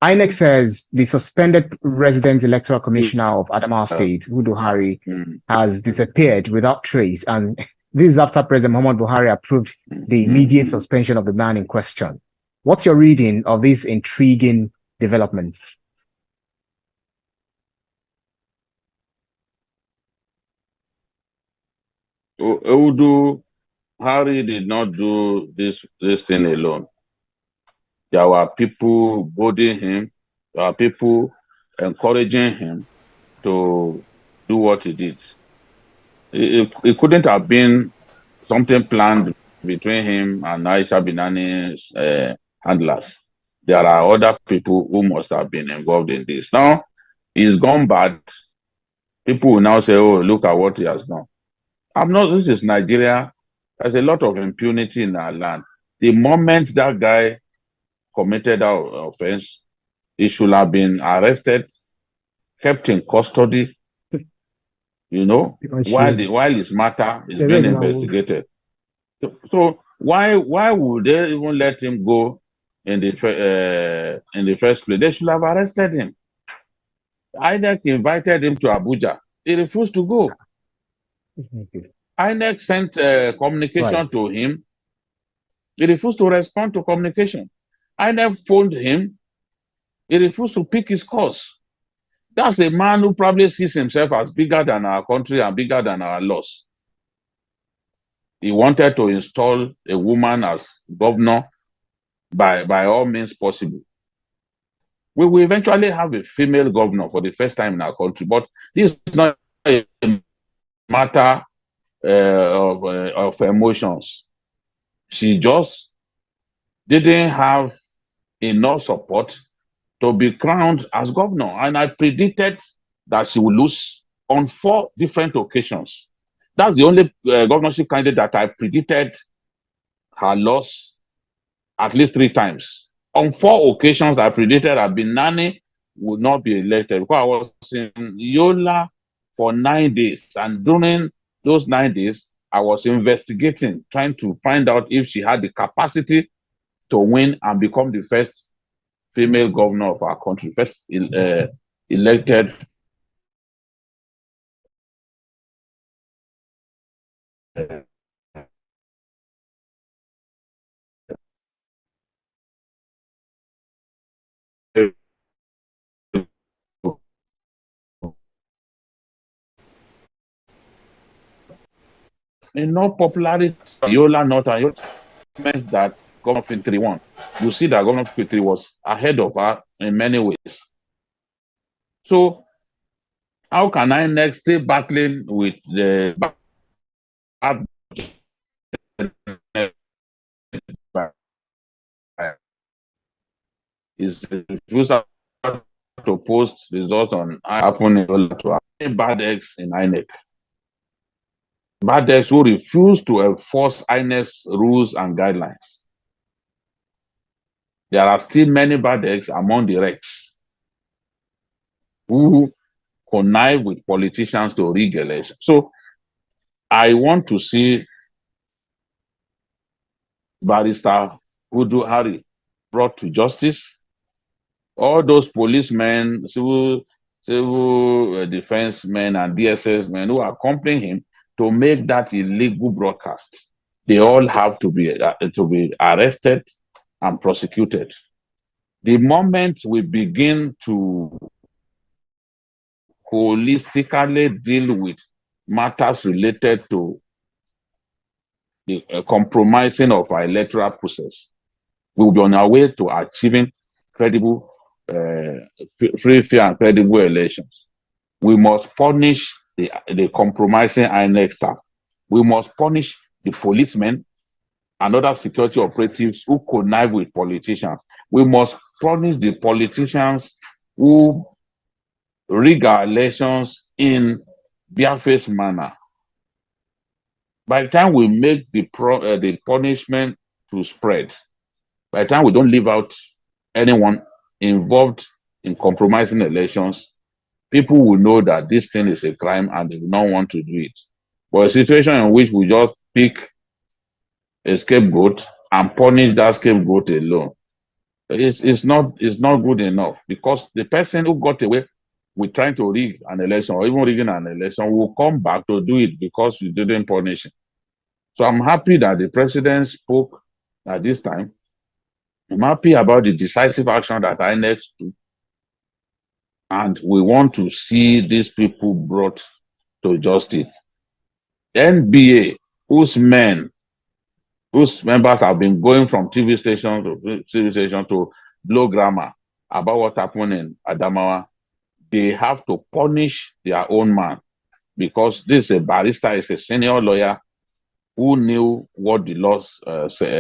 INEC says the suspended Resident Electoral Commissioner of Adamawa State, Hudu has disappeared without trace, and this is after President Muhammad Buhari approved the immediate suspension of the man in question. What's your reading of these intriguing developments? Hudu did not do this thing alone. There were people boarding him. There were people encouraging him to do what he did. It couldn't have been something planned between him and Aisha Binani's handlers. There are other people who must have been involved in this. Now, he's gone bad. People will now say, oh, look at what he has done. This is Nigeria. There's a lot of impunity in our land. The moment that guy committed our offense, he should have been arrested, kept in custody, while his matter is being investigated. So why would they even let him go in the first place? They should have arrested him. INEC invited him to Abuja. He refused to go. INEC sent communication to him. He refused to respond to communication. INEC phoned him. He refused to pick his course. That's a man who probably sees himself as bigger than our country and bigger than our laws. He wanted to install a woman as governor by all means possible. We will eventually have a female governor for the first time in our country, but this is not a matter of emotions. She just didn't have enough support to be crowned as governor. And I predicted that she would lose on 4 different occasions. That's the only governorship candidate that I predicted her loss at least 3 times. On 4 occasions, I predicted that Binani would not be elected because I was in Yola for 9 days. And during those 9 days, I was investigating, trying to find out if she had the capacity to win and become the first female governor of our country, first elected. Enough popularity, Yola North and Yola meant that Governor Fintri won. You see that Governor Fintri was ahead of her in many ways. So, how can I next stay battling with the is refusal to post results on happening to bad eggs in INEC. Bad eggs who refuse to enforce INEC's rules and guidelines. There are still many bad eggs among the Rex who connive with politicians to rig elections. So I want to see Barrister Hudu brought to justice. All those policemen, civil defense men and DSS men who are accompanying him to make that illegal broadcast, they all have to be arrested and prosecuted. The moment we begin to holistically deal with matters related to the compromising of our electoral process, we will be on our way to achieving credible, free, fair, and credible elections. We must punish the compromising INEC staff. We must punish the policemen and other security operatives who connive with politicians. We must punish the politicians who rig our elections in barefaced manner. By the time we make the punishment to spread, by the time we don't leave out anyone involved in compromising elections, people will know that this thing is a crime and they do not want to do it. But a situation in which we just pick a scapegoat and punish that scapegoat alone, it's not good enough, because the person who got away with trying to rig an election or even rigging an election will come back to do it because we didn't punish him. So I'm happy that the president spoke at this time. I'm happy about the decisive action that INEC took, and we want to see these people brought to justice. NBA, whose members have been going from TV station to blow grammar about what happened in Adamawa, they have to punish their own man, because this is a barrister, is a senior lawyer who knew what the laws said.